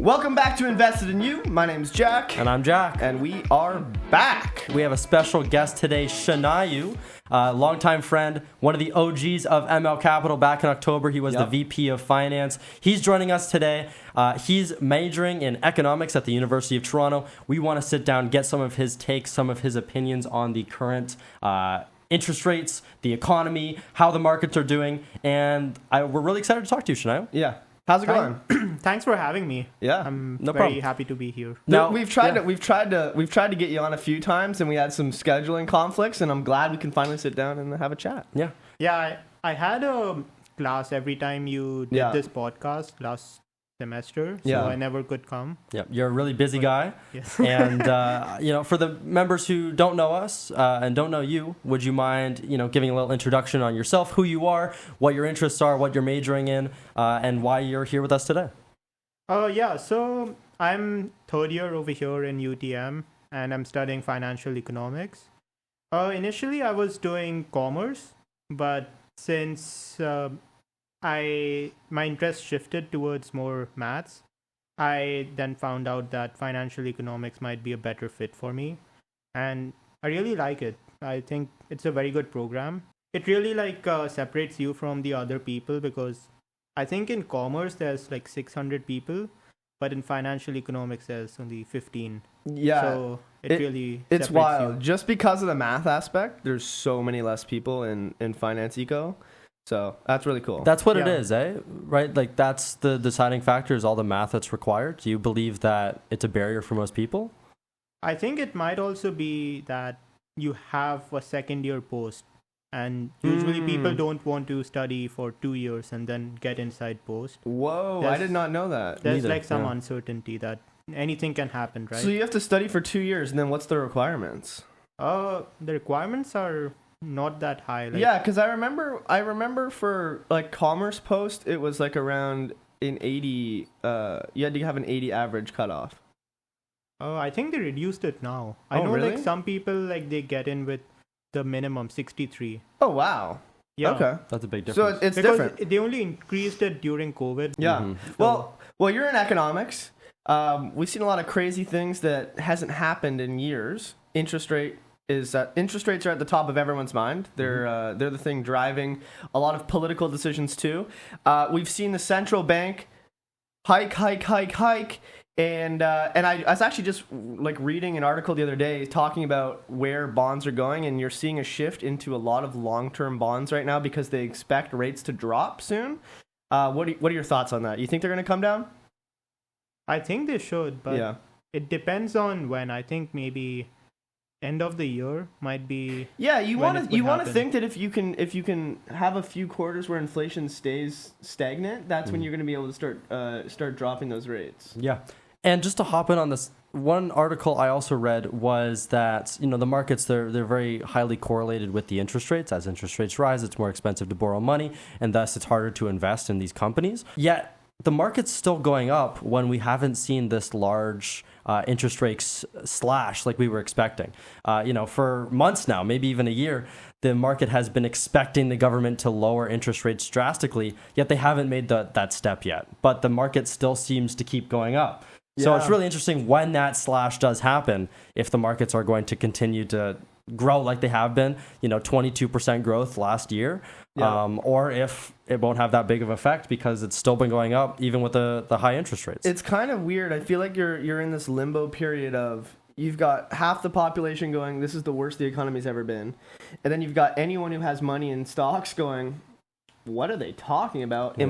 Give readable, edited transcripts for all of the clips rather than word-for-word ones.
Welcome back to Invested in You. My name's Jack. And I'm Jack. And we are back. We have a special guest today, Shanayu, longtime friend, one of the OGs of ML Capital back in October. He was the VP of Finance. He's joining us today. He's majoring in economics at the University of Toronto. We want to sit down, get some of his takes, some of his opinions on the current interest rates, the economy, how the markets are doing. And we're really excited to talk to you, Shanayu. Yeah. How's it going? Thanks for having me. Yeah, I'm no very problem. happy to be here. Now we've tried to get you on a few times, and we had some scheduling conflicts, and I'm glad we can finally sit down and have a chat. Yeah. Yeah, I had a class every time you did this podcast last semester, so I never could come. Yeah, you're a really busy guy. Yes. And, for the members who don't know us and don't know you, would you mind, giving a little introduction on yourself, who you are, what your interests are, what you're majoring in, and why you're here with us today? So I'm third year over here in UTM, and I'm studying financial economics. Initially, I was doing commerce, but since my interest shifted towards more maths, I then found out that financial economics might be a better fit for me, and I really like it. I think it's a very good program. It really separates you from the other people, because I think in commerce there's 600 people, but in financial economics there's only 15. Yeah. So it's it's separates wild. you. Just because of the math aspect, there's so many less people in finance eco. So that's really cool. That's what it is, eh? Right? That's the deciding factor, is all the math that's required. Do you believe that it's a barrier for most people? I think it might also be that you have a second year post, and usually people don't want to study for 2 years and then get inside post. Whoa, I did not know that. There's some uncertainty that anything can happen, right? So you have to study for 2 years, and then what's the requirements? The requirements are not that high. Yeah, because I remember for commerce post, it was around an 80. You had to have an 80 average cutoff. I think they reduced it now. I know really? some people they get in with the minimum 63. Oh wow. Yeah. Okay. That's a big difference. So it's because different. they only increased it during COVID. Yeah. Mm-hmm. Well, you're in economics. We've seen a lot of crazy things that hasn't happened in years. Interest rates are at the top of everyone's mind. They're the thing driving a lot of political decisions too. We've seen the central bank hike, and I was actually just reading an article the other day talking about where bonds are going, and you're seeing a shift into a lot of long-term bonds right now because they expect rates to drop soon. What are your thoughts on that? You think they're going to come down? I think they should, but it depends on when. I think maybe end of the year might be. Yeah, you want to think that if you can have a few quarters where inflation stays stagnant, that's when you're going to be able to start dropping those rates. Yeah. And just to hop in on this, one article I also read was that, the markets, they're very highly correlated with the interest rates. As interest rates rise, it's more expensive to borrow money, and thus it's harder to invest in these companies. Yet the market's still going up when we haven't seen this large interest rates slash like we were expecting. For months now, maybe even a year, the market has been expecting the government to lower interest rates drastically, yet they haven't made that step yet. But the market still seems to keep going up. So it's really interesting when that slash does happen, if the markets are going to continue to grow like they have been, 22% growth last year, or if it won't have that big of an effect because it's still been going up even with the high interest rates. It's kind of weird. I feel like you're in this limbo period of you've got half the population going, this is the worst the economy's ever been. And then you've got anyone who has money in stocks going, what are they talking about? Yeah.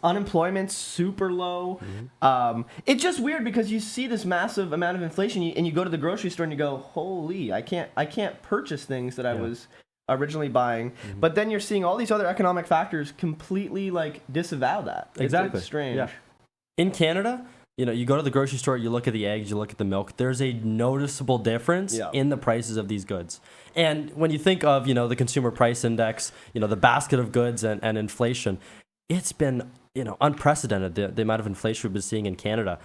Unemployment's super low. Mm-hmm. It's just weird because you see this massive amount of inflation and you go to the grocery store and you go, holy, I can't purchase things that I was originally buying. Mm-hmm. But then you're seeing all these other economic factors completely disavow that. Exactly. It's strange. Yeah. In Canada, you go to the grocery store, you look at the eggs, you look at the milk. There's a noticeable difference in the prices of these goods. And when you think of, the consumer price index, the basket of goods and inflation, it's been, unprecedented, the amount of inflation we've been seeing in Canada.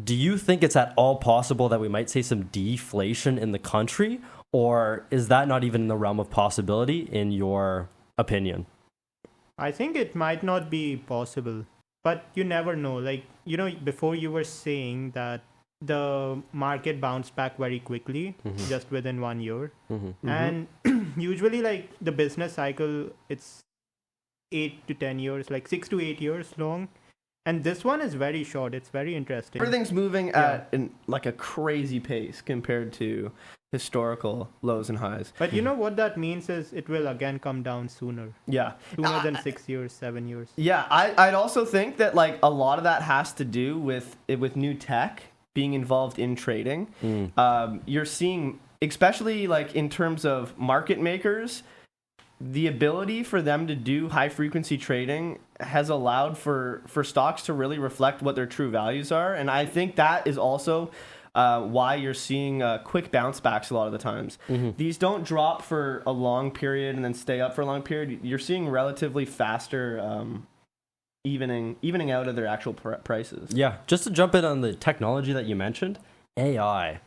Do you think it's at all possible that we might see some deflation in the country? Or is that not even in the realm of possibility, in your opinion? I think it might not be possible. but you never know. Like, before you were saying that the market bounced back very quickly, just within 1 year. And usually, like, the business cycle, it's 8 to 10 years, like 6 to 8 years long. And this one is very short. It's very interesting. Everything's moving at like a crazy pace compared to historical lows and highs. But you know what that means is it will again come down sooner. Yeah. Sooner than 6 years, 7 years. Yeah, I'd also think that like a lot of that has to do with new tech being involved in trading. You're seeing, especially like in terms of market makers, the ability for them to do high frequency trading has allowed for stocks to really reflect what their true values are. And I think that is also why you're seeing quick bounce backs a lot of the times. These don't drop for a long period and then stay up for a long period. You're seeing relatively faster evening out of their actual prices. Yeah, just to jump in on the technology that you mentioned, AI.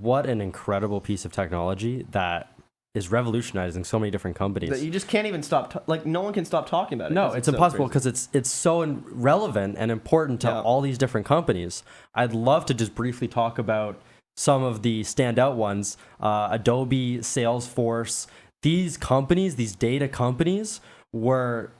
What an incredible piece of technology that is revolutionizing so many different companies. That you just can't even stop. Like no one can stop talking about it. No, it's impossible because it's so relevant and important to all these different companies. I'd love to just briefly talk about some of the standout ones: Adobe, Salesforce. These companies, these data companies, were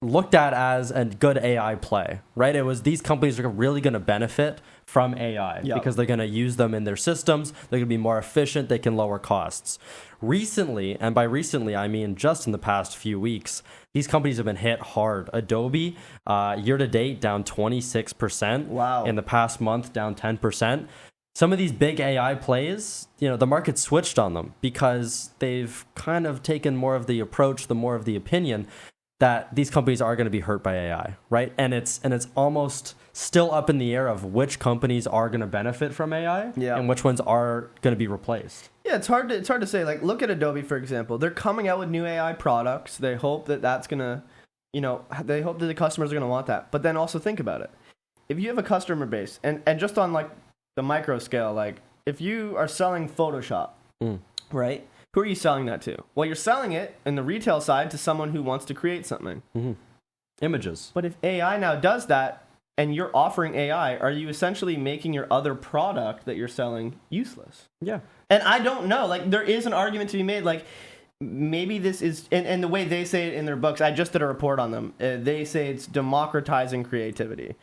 looked at as a good AI play, right? It was these companies are really going to benefit from AI because they're going to use them in their systems. They're going to be more efficient. They can lower costs. Recently, and by recently, I mean just in the past few weeks, these companies have been hit hard. Adobe, year to date, down 26%. Wow. In the past month, down 10%. Some of these big AI plays, the market switched on them because they've kind of taken more of the approach, more of the opinion that these companies are going to be hurt by AI, right? And it's almost still up in the air of which companies are going to benefit from AI and which ones are going to be replaced. Yeah, it's hard to say. Like, look at Adobe, for example. They're coming out with new AI products. They hope that that's going to, they hope that the customers are going to want that. But then also think about it. If you have a customer base, and just on like the micro scale, like if you are selling Photoshop, right? Who are you selling that to? Well, you're selling it in the retail side to someone who wants to create something. Images. But if AI now does that and you're offering AI, are you essentially making your other product that you're selling useless? Yeah. And I don't know. Like, there is an argument to be made. Like, maybe this is, and the way they say it in their books, I just did a report on them. They say it's democratizing creativity,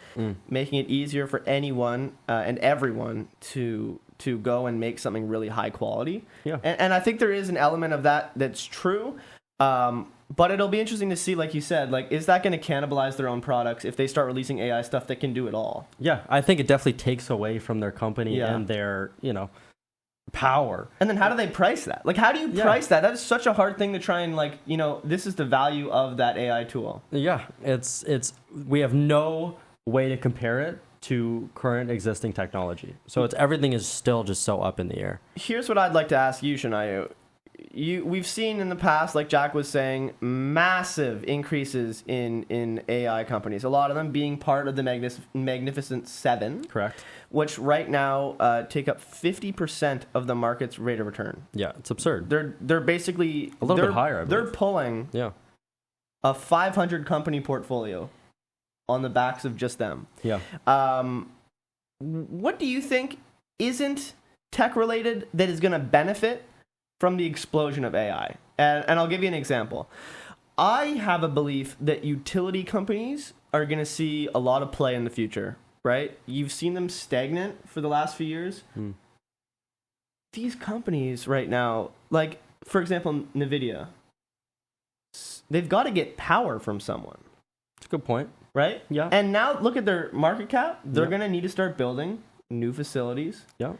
making it easier for anyone and everyone to go and make something really high quality. Yeah. And I think there is an element of that that's true. But it'll be interesting to see, like you said, like, is that going to cannibalize their own products if they start releasing AI stuff that can do it all? Yeah, I think it definitely takes away from their company and their, power. And then how do they price that? Like, how do you price that? That is such a hard thing to try and, like, this is the value of that AI tool. Yeah, we have no way to compare it to current existing technology. So everything is still just so up in the air. Here's what I'd like to ask you, Shanayu. We've seen in the past, like Jack was saying, massive increases in AI companies. A lot of them being part of the Magnificent Seven. Correct. Which right now take up 50% of the market's rate of return. Yeah, it's absurd. They're basically a little bit higher. They're pulling a 500 company portfolio on the backs of just them. Yeah. What do you think isn't tech related that is going to benefit from the explosion of AI? And I'll give you an example. I have a belief that utility companies are going to see a lot of play in the future, right? You've seen them stagnant for the last few years. These companies right now, like, for example, NVIDIA, they've got to get power from someone. That's a good point. Right? Yeah. And now look at their market cap. They're going to need to start building new facilities. Yeah.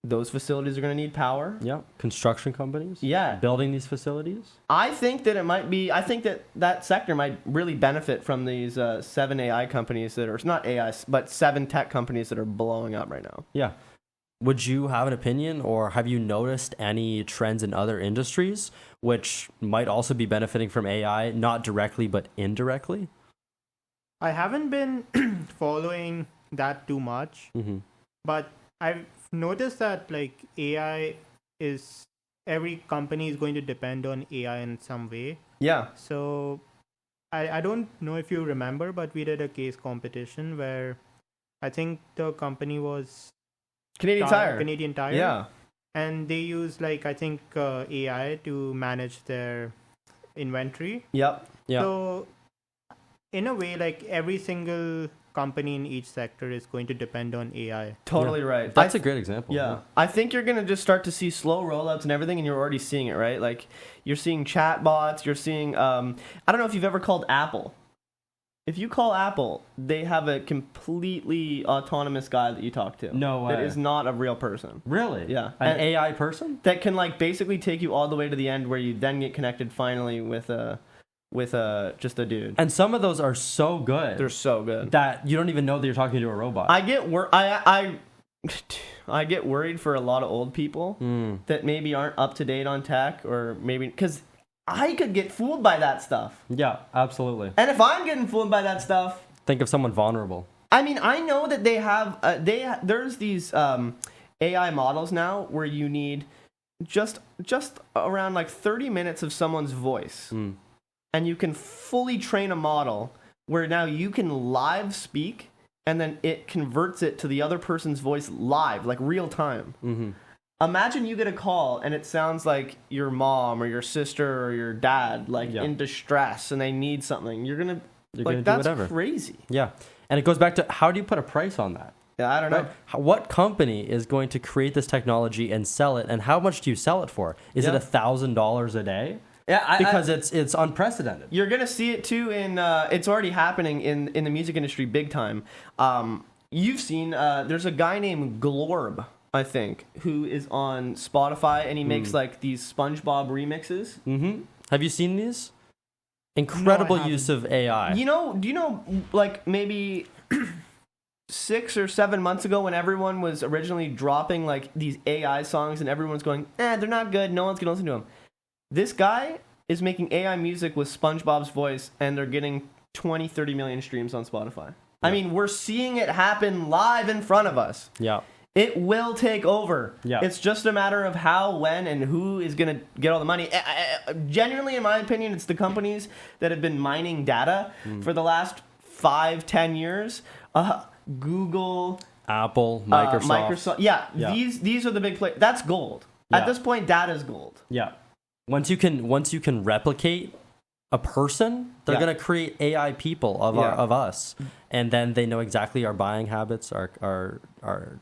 Those facilities are going to need power. Yeah. Construction companies. Yeah. Building these facilities. I think that that sector might really benefit from these 7 AI companies that are, it's not AI, but 7 tech companies that are blowing up right now. Yeah. Would you have an opinion, or have you noticed any trends in other industries which might also be benefiting from AI, not directly but indirectly? I haven't been following that too much, but I've noticed that, like, AI is, every company is going to depend on AI in some way. Yeah. So I don't know if you remember, but we did a case competition where I think the company was Canadian Tire. Canadian Tire. Yeah. And they use like I think AI to manage their inventory. Yep. Yeah. So in a way, like every single company in each sector is going to depend on AI. Totally right. That's a great example. Yeah. I think you're going to just start to see slow rollouts and everything, and you're already seeing it, right? Like, you're seeing chatbots, you're seeing, I don't know if you've ever called Apple. If you call Apple, they have a completely autonomous guy that you talk to. No way. That is not a real person. Really? Yeah. An And- AI person? That can, like, basically take you all the way to the end where you then get connected finally with just a dude. And some of those are so good They're so good. that you don't even know that you're talking to a robot. I get worried for a lot of old people that maybe aren't up to date on tech, or maybe because I could get fooled by that stuff. Yeah, absolutely. And if I'm getting fooled by that stuff, Think of someone vulnerable. I mean, I know that they have there's these AI models now where you need just around like 30 minutes of someone's voice, and you can fully train a model where now you can live speak, and then it converts it to the other person's voice live, like real time. Mm-hmm. Imagine you get a call and it sounds like your mom or your sister or your dad, like Yeah. in distress, and they need something. You're gonna gonna do that's whatever. crazy. Yeah. And it goes back to how do you put a price on that? Yeah, I don't know. Right? What company is going to create this technology and sell it, and how much do you sell it for? Is Yeah. it $1,000 a day? Yeah, Because it's unprecedented. you're gonna see it too in it's already happening in the music industry big time. You've seen there's a guy named Glorb, I think, who is on Spotify, and he makes like these SpongeBob remixes. Mm-hmm. Have you seen these? Incredible haven't. use of AI. Do you know like maybe 6 or 7 months ago when everyone was originally dropping like these AI songs and everyone's going, they're not good, no one's gonna listen to them. This guy is making AI music with SpongeBob's voice, and they're getting 20, 30 million streams on Spotify. I mean, we're seeing it happen live in front of us. Yeah. It will take over. Yeah. It's just a matter of how, when, and who is going to get all the money. Genuinely, in my opinion, it's the companies that have been mining data for the last 5-10 years. Google, Apple, Microsoft. Yeah, Yeah. these are the big players. That's gold. Yeah. At this point, data is gold. Yeah. Once you can replicate a person, they're Yeah. gonna create AI people of Yeah. of us, and then they know exactly our buying habits, our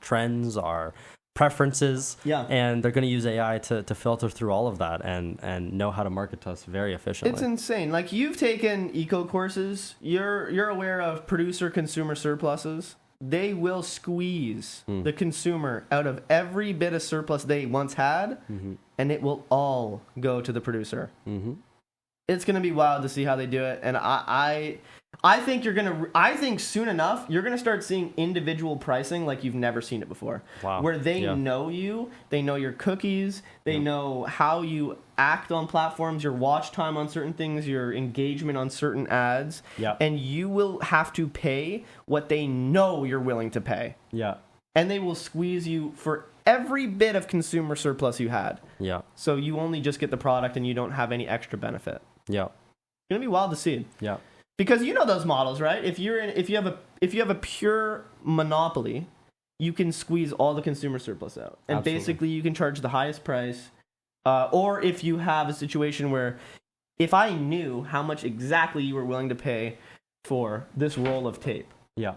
trends, our preferences. Yeah. And they're gonna use AI to filter through all of that and know how to market to us very efficiently. It's insane. Like, you've taken eco courses. You're aware of producer consumer surpluses. They will squeeze the consumer out of every bit of surplus they once had, and it will all go to the producer. Mm-hmm. It's gonna be wild to see how they do it, and I think I think soon enough you're gonna start seeing individual pricing like you've never seen it before. Wow. Where they Yeah. know you, they know your cookies, they know how you act on platforms, your watch time on certain things, your engagement on certain ads, Yeah. and you will have to pay what they know you're willing to pay, Yeah. and they will squeeze you for every bit of consumer surplus you had. Yeah. So you only just get the product and you don't have any extra benefit. Yeah. It's gonna be wild to see. Yeah. Because you know those models, right? If you have a pure monopoly, you can squeeze all the consumer surplus out, and Absolutely. basically you can charge the highest price. Or if you have a situation where, if I knew how much exactly you were willing to pay for this roll of tape, Yeah.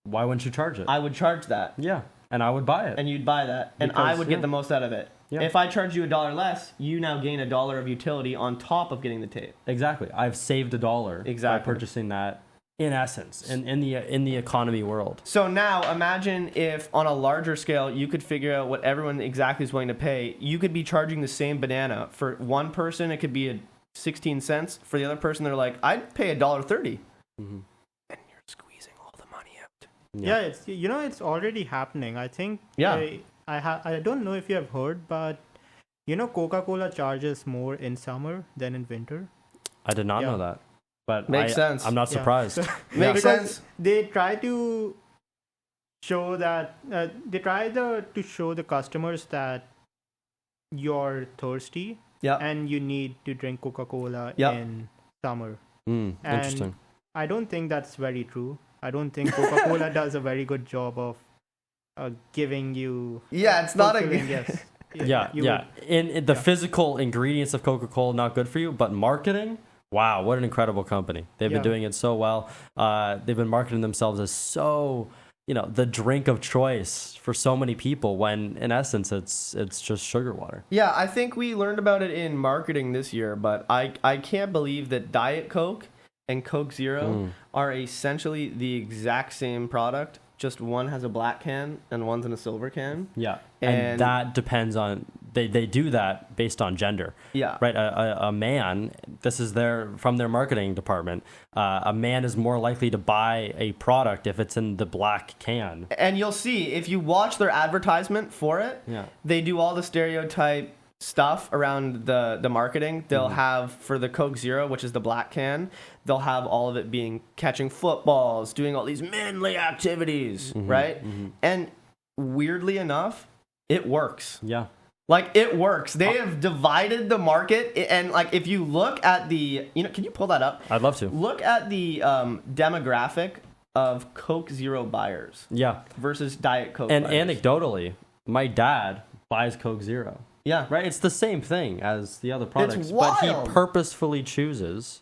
Why wouldn't you charge it? I would charge that, Yeah. And I would buy it. and you'd buy that, and I Because, would yeah. get the most out of it. Yeah. If I charge you $1 less, you now gain $1 of utility on top of getting the tape. Exactly. I've saved $1 Exactly. by purchasing that. In essence, in the economy world. So now imagine if on a larger scale you could figure out what everyone exactly is willing to pay. You could be charging the same banana. For one person, it could be 16 cents. For the other person, they're like, I'd pay $1.30. Mm-hmm. And you're squeezing all the money out. Yeah, it's already happening. I think. Yeah. I don't know if you have heard, but Coca-Cola charges more in summer than in winter. I did not Yeah. know that. But Makes sense. I'm not Yeah. surprised. Makes Because sense. they try to show that to show the customers that you're thirsty Yeah. and you need to drink Coca-Cola Yep. in summer. And Interesting. I don't think that's very true. I don't think Coca-Cola does a very good job of giving you. Yeah, it's not a fulfilling, good. yes. Yeah, You yeah. would- In the physical ingredients of Coca-Cola, not good for you, but marketing, wow, what an incredible company. They've been Yeah. doing it so well. They've been marketing themselves as so, the drink of choice for so many people when in essence it's just sugar water. Yeah, I think we learned about it in marketing this year, but I can't believe that Diet Coke and Coke Zero are essentially the exact same product. Just one has a black can and one's in a silver can. Yeah. And- And that depends on they do that based on gender. Yeah. Right. A man, this is from their marketing department. A man is more likely to buy a product if it's in the black can. And you'll see if you watch their advertisement for it, Yeah. they do all the stereotype stuff around the marketing. They'll have for the Coke Zero, which is the black can, they'll have all of it being catching footballs, doing all these manly activities, right? And weirdly enough, it works. Yeah. Like it works. They have divided the market, and like if you look at the, can you pull that up? I'd love to. Look at the demographic of Coke Zero buyers Yeah. versus Diet Coke And buyers. anecdotally, my dad buys Coke Zero. Yeah. Right? It's the same thing as the other products, but wild. he purposefully chooses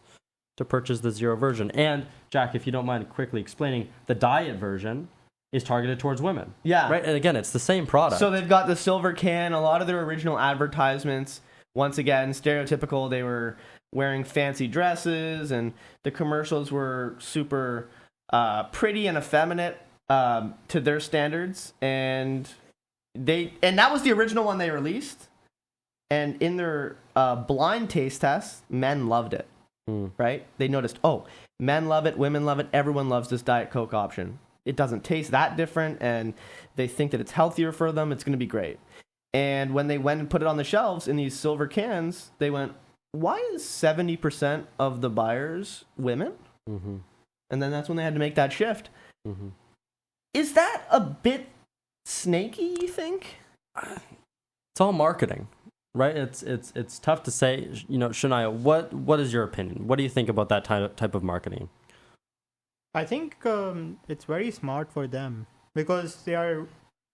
to purchase the zero version. And Jack, if you don't mind quickly explaining, the diet version is targeted towards women. Yeah. Right? And again, it's the same product. So they've got the silver can. A lot of their original advertisements, once again, stereotypical. They were wearing fancy dresses, and the commercials were super pretty and effeminate to their standards. And that was the original one they released. And in their blind taste test, men loved it. Right? They noticed, men love it, women love it, everyone loves this Diet Coke option. It doesn't taste that different, and they think that it's healthier for them. It's going to be great. And when they went and put it on the shelves in these silver cans, they went, why is 70% of the buyers women? Mm-hmm. And then that's when they had to make that shift. Mm-hmm. Is that a bit snaky, you think? It's all marketing, right? It's tough to say. Shania, what is your opinion? What do you think about that type of marketing? I think it's very smart for them because they are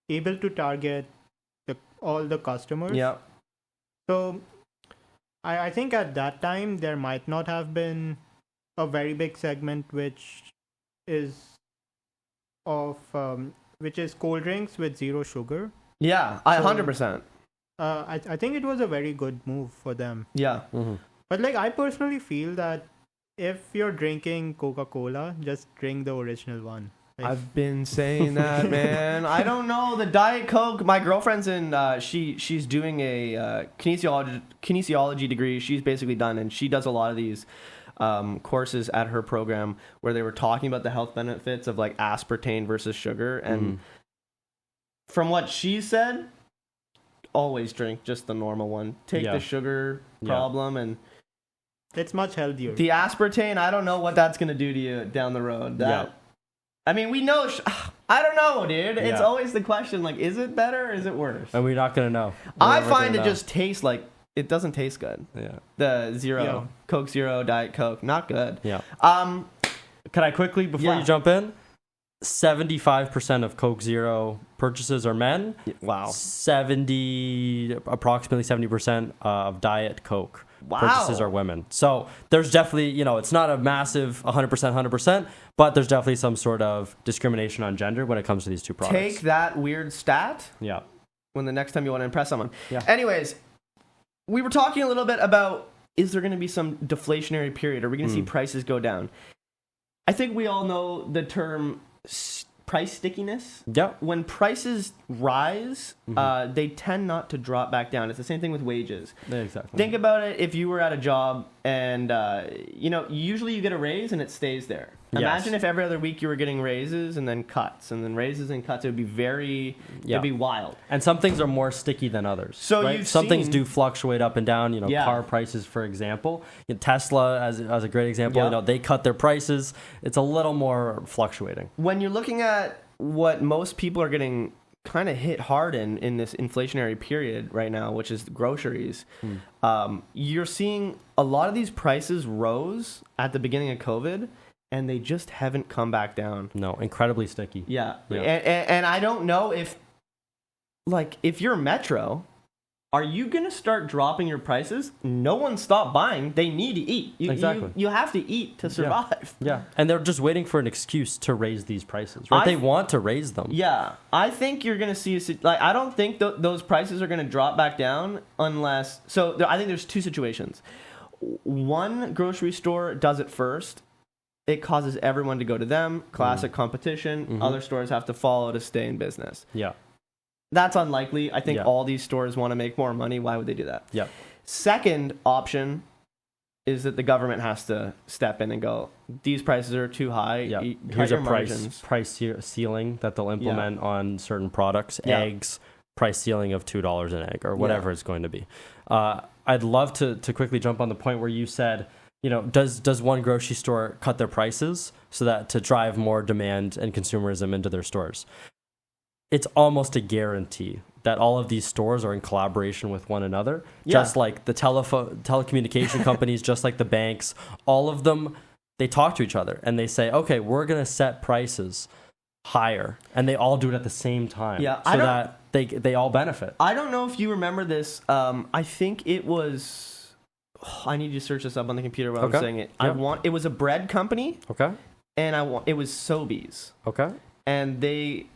able to target all the customers. Yeah. So I think at that time there might not have been a very big segment which is cold drinks with zero sugar. Yeah, 100%. I think it was a very good move for them. Yeah. Mm-hmm. But I personally feel that if you're drinking Coca-Cola, just drink the original one. I've been saying that, man. I don't know. The Diet Coke, my girlfriend's in, she's doing a kinesiology degree. She's basically done, and she does a lot of these courses at her program where they were talking about the health benefits of aspartame versus sugar. And from what she said, always drink just the normal one. Take the sugar problem and... It's much healthier. The aspartame, I don't know what that's going to do to you down the road. I mean, we know... I don't know, dude. It's always the question, is it better or is it worse? And we're not going to know. I find it just tastes like... It doesn't taste good. Yeah. The Zero. Coke Zero, Diet Coke. Not good. Yeah. Can I quickly, before you jump in? 75% of Coke Zero purchases are men. Wow. Approximately 70% of Diet Coke Wow. purchases are women. So there's definitely, it's not a massive 100%, but there's definitely some sort of discrimination on gender when it comes to these two products. Take that weird stat Yeah. when the next time you want to impress someone. Yeah. Anyways, we were talking a little bit about, is there going to be some deflationary period? Are we going to see prices go down? I think we all know the term price stickiness. Yep. When prices rise, they tend not to drop back down. It's the same thing with wages. Exactly. Think about it if you were at a job and, usually you get a raise and it stays there. Yes. Imagine if every other week you were getting raises and then cuts and then raises and cuts. It would be it'd be wild. And some things are more sticky than others. So right? Some things do fluctuate up and down. Car prices, for example. Tesla, as a great example, they cut their prices. It's a little more fluctuating. When you're looking at what most people are getting kind of hit hard in this inflationary period right now, which is groceries. You're seeing a lot of these prices rose at the beginning of COVID, and they just haven't come back down. No, incredibly sticky. Yeah. Yeah. And I don't know if you're Metro, are you going to start dropping your prices? No one stopped buying. They need to eat. Exactly. You have to eat to survive. Yeah, and they're just waiting for an excuse to raise these prices, right? They want to raise them. Yeah, I think you're going to see I don't think those prices are going to drop back down unless. So I think there's two situations. One grocery store does it first. It causes everyone to go to them. Classic competition. Other stores have to follow to stay in business. Yeah. That's unlikely. I think Yeah. all these stores want to make more money. Why would they do that? Yeah. Second option is that the government has to step in and go, these prices are too high. Yeah. Cut Here's a your margins. price ceiling that they'll implement on certain products. Yeah. Eggs, price ceiling of $2 an egg or whatever it's going to be. I'd love to quickly jump on the point where you said, does one grocery store cut their prices so that to drive more demand and consumerism into their stores? It's almost a guarantee that all of these stores are in collaboration with one another, just like the telecommunication companies, just like the banks. All of them, they talk to each other and they say, okay, we're going to set prices higher, and they all do it at the same time, so that they all benefit. I don't know if you remember this. I think it was. I need you to search this up on the computer while I'm saying it. Yeah. It was a bread company, Okay. and it was Sobeys, Okay. and they.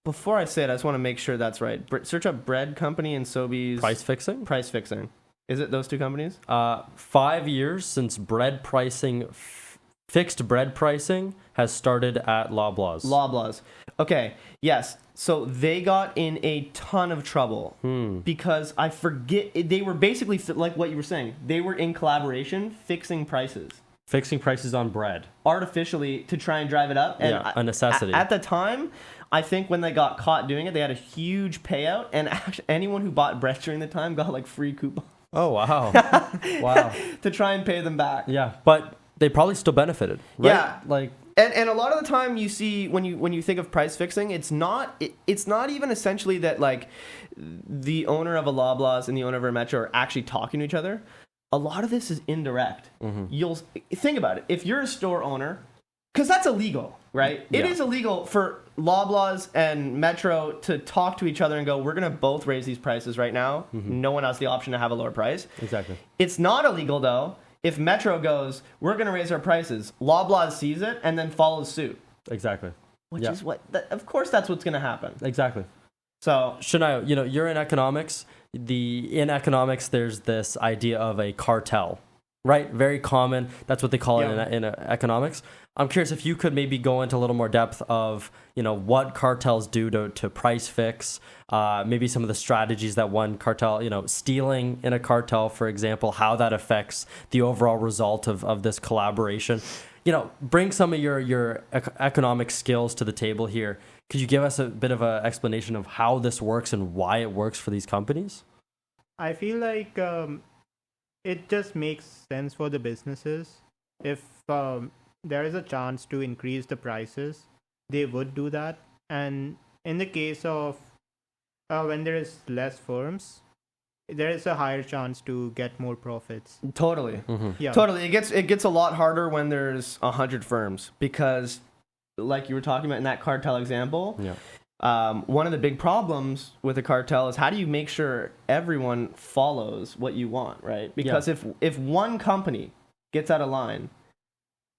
Before I say it, I just want to make sure that's right. Search up bread company and Sobeys. Price fixing? Price fixing. Is it those two companies? 5 years since fixed bread pricing has started at Loblaws. Loblaws. Okay. Yes. So they got in a ton of trouble because I forget they were basically like what you were saying. They were in collaboration fixing prices. Fixing prices on bread. Artificially to try and drive it up. And a necessity. At the time, I think when they got caught doing it, they had a huge payout. And actually, anyone who bought bread during the time got like free coupons. Oh, wow. Wow. To try and pay them back. Yeah. But they probably still benefited, right? Yeah. Like, and a lot of the time you see when you think of price fixing, it's not even essentially that like the owner of a Loblaws and the owner of a Metro are actually talking to each other. A lot of this is indirect. You'll think about it. If you're a store owner, because that's illegal, right? It is illegal for Loblaws and Metro to talk to each other and go, we're going to both raise these prices right now. No one has the option to have a lower price. Exactly. It's not illegal, though, if Metro goes, we're going to raise our prices. Loblaws sees it and then follows suit. Exactly. Which is of course, that's what's going to happen. Exactly. So, Shania, you're in economics. In economics, there's this idea of a cartel, right? Very common. That's what they call it in economics. I'm curious if you could maybe go into a little more depth of, what cartels do to price fix, maybe some of the strategies that one cartel, stealing in a cartel, for example, how that affects the overall result of this collaboration. Bring some of your economic skills to the table here. Could you give us a bit of an explanation of how this works and why it works for these companies? I feel like it just makes sense for the businesses. If there is a chance to increase the prices, they would do that. And in the case of when there is less firms, there is a higher chance to get more profits. totally. Yeah. Totally. It gets a lot harder when there's 100 firms because, like you were talking about in that cartel example, one of the big problems with a cartel is how do you make sure everyone follows what you want, right? Because if one company gets out of line,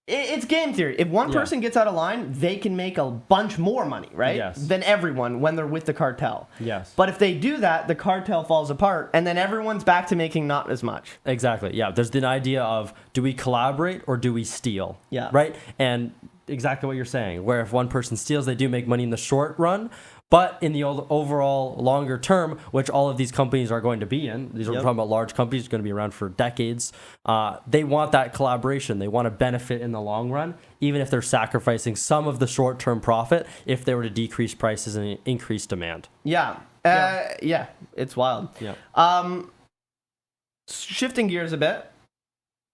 it's game theory. If one person gets out of line, they can make a bunch more money, right? Yes. Than everyone when they're with the cartel. Yes. But if they do that, the cartel falls apart, and then everyone's back to making not as much. Exactly. Yeah. There's the idea of do we collaborate or do we steal? Yeah. Right? And exactly what you're saying, where if one person steals, they do make money in the short run. But in the overall longer term, which all of these companies are going to be in, these are talking about large companies going to be around for decades, they want that collaboration. They want to benefit in the long run, even if they're sacrificing some of the short-term profit if they were to decrease prices and increase demand. Yeah. It's wild. Yeah. Shifting gears a bit,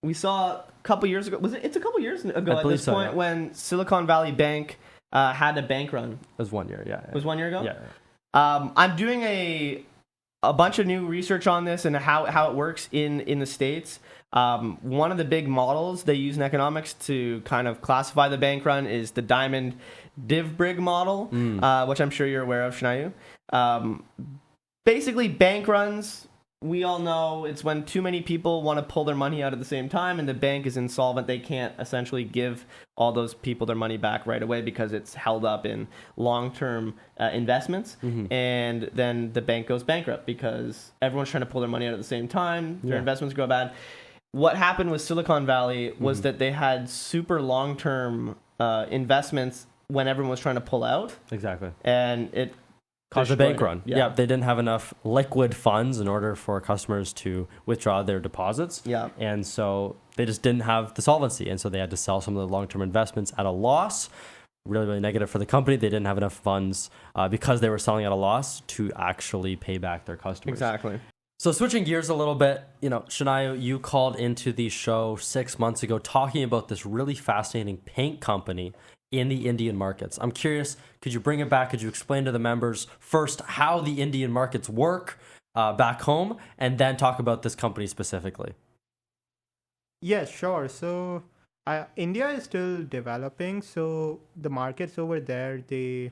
we saw a couple years ago, it's a couple years ago at this point when Silicon Valley Bank had a bank run. It was 1 year, yeah. It was 1 year ago? Yeah. I'm doing a bunch of new research on this and how it works in the States. One of the big models they use in economics to kind of classify the bank run is the Diamond Divbrig model, which I'm sure you're aware of, Shnayu. Basically, bank runs, we all know it's when too many people want to pull their money out at the same time and the bank is insolvent. They can't essentially give all those people their money back right away because it's held up in long-term investments. And then the bank goes bankrupt because everyone's trying to pull their money out at the same time. Their investments go bad. What happened with Silicon Valley was that they had super long-term investments when everyone was trying to pull out. Exactly. And it caused a bank run. Yeah. Yeah, they didn't have enough liquid funds in order for customers to withdraw their deposits. Yeah. And so they just didn't have the solvency. And so they had to sell some of the long-term investments at a loss. Really, really negative for the company. They didn't have enough funds because they were selling at a loss to actually pay back their customers. Exactly. So switching gears a little bit, Shnayu, you called into the show 6 months ago talking about this really fascinating paint company in the Indian markets. I'm curious, could you bring it back? Could you explain to the members first how the Indian markets work back home, and then talk about this company specifically? Yes, sure. So India is still developing, so the markets over there, they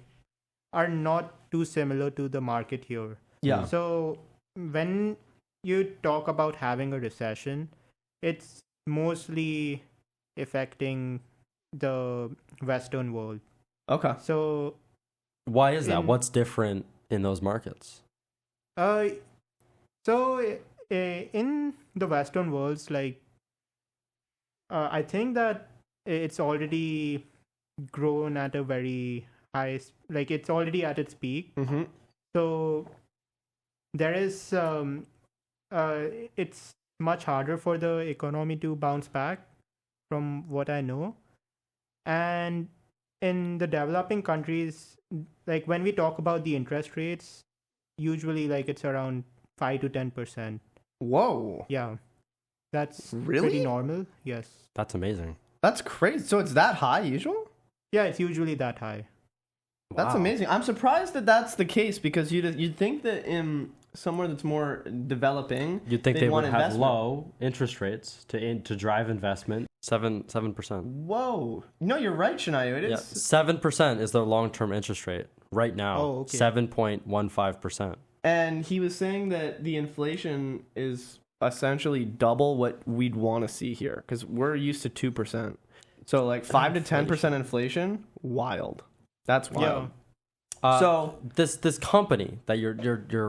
are not too similar to the market here. Yeah. So when you talk about having a recession, it's mostly affecting the Western world. Okay. So Why is that? What's different in those markets? In the Western worlds, like I think that it's already grown at a very high, like it's already at its peak. Mm-hmm. So there is it's much harder for the economy to bounce back, from what I know. And in the developing countries, like when we talk about the interest rates, usually like it's around 5 to 10%. Whoa. Yeah, that's Really? pretty normal. Yes. That's amazing. That's crazy. So it's that high usual? Yeah, it's usually that high. That's Wow. amazing. I'm surprised that that's the case because you'd think that in somewhere that's more developing, You'd think they'd they want would have investment. low interest rates to drive investment. 7%. Whoa. No, you're right, Shnayu. It Yeah, is. 7% is their long-term interest rate right now. Oh, okay. 7.15%. And he was saying that the inflation is essentially double what we'd want to see here because we're used to 2%. So like 5 to 10% inflation, wild. That's wild. So this company that you're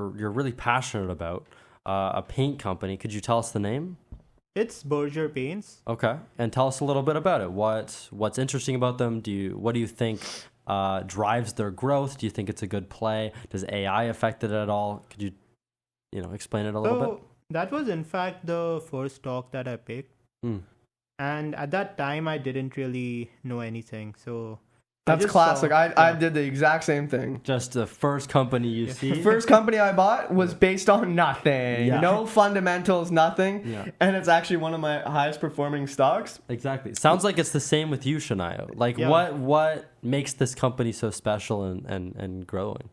really passionate about, a paint company. Could you tell us the name? It's Berger Paints. Okay, and tell us a little bit about it. What's interesting about them? What do you think drives their growth? Do you think it's a good play? Does AI affect it at all? Could you explain it a little bit? That was in fact the first stock that I picked. And at that time I didn't really know anything. So I that's just classic. saw- I did the exact same thing. Just the first company you The see. first company I bought was based on nothing. Yeah. No fundamentals, nothing. Yeah. And it's actually one of my highest performing stocks. Exactly. Sounds like it's the same with you, Shnayu. Like, Yeah. what makes this company so special and growing?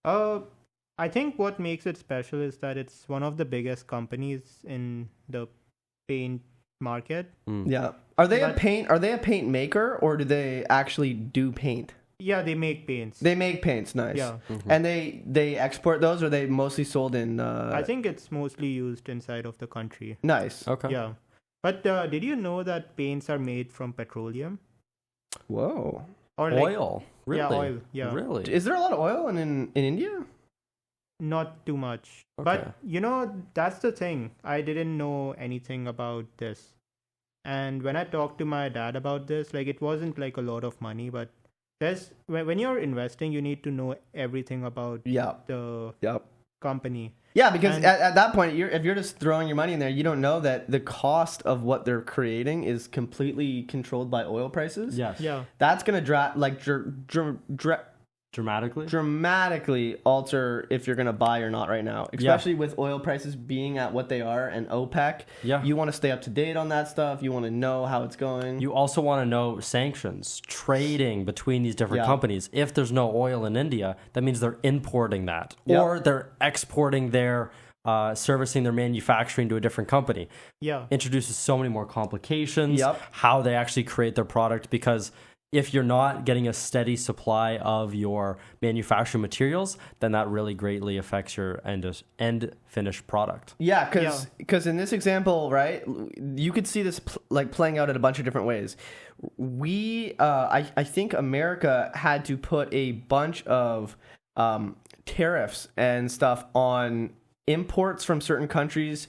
I think what makes it special is that it's one of the biggest companies in the paint market. Yeah. Are they But- a paint maker or do they actually do paint? Yeah, they make paints. They make paints, nice. Yeah. And they export those or are they mostly sold in I think it's mostly used inside of the country. nice. Okay. Yeah. But did you know that paints are made from petroleum? Whoa. Or like, Oil. Really? Yeah, oil. Yeah. Really? Is there a lot of oil in India? Not too much. Okay. But that's the thing. I didn't know anything about this. And when I talked to my dad about this, like it wasn't like a lot of money, but when you're investing, you need to know everything about Yeah. the Yep. company. Yeah, because And- at that point, if you're just throwing your money in there, you don't know that the cost of what they're creating is completely controlled by oil prices. Yes. Yeah. That's gonna Dramatically? alter if you're going to buy or not right now, especially with oil prices being at what they are and OPEC. Yeah. You want to stay up to date on that stuff. You want to know how it's going. You also want to know sanctions, trading between these different Yeah. companies. If there's no oil in India, that means they're importing that, Yep. or they're exporting their servicing their manufacturing to a different company. Yeah. Introduces so many more complications. Yep. How they actually create their product, because if you're not getting a steady supply of your manufacturing materials, then that really greatly affects your end finished product. Yeah, because in this example, right, you could see this playing out in a bunch of different ways. I think America had to put a bunch of tariffs and stuff on imports from certain countries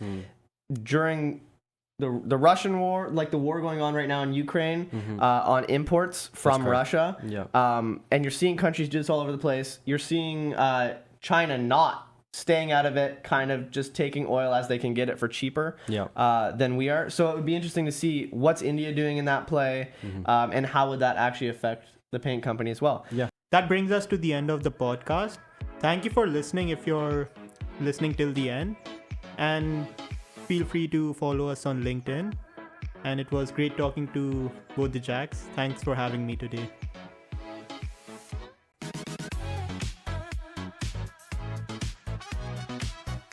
during the Russian war, like the war going on right now in Ukraine, on imports from Russia. Yeah. And you're seeing countries do this all over the place. You're seeing China not staying out of it, kind of just taking oil as they can get it for cheaper than we are. So it would be interesting to see what's India doing in that play, and how would that actually affect the paint company as well. Yeah. That brings us to the end of the podcast. Thank you for listening if you're listening till the end. And feel free to follow us on LinkedIn. And it was great talking to both the Jacks. Thanks for having me today.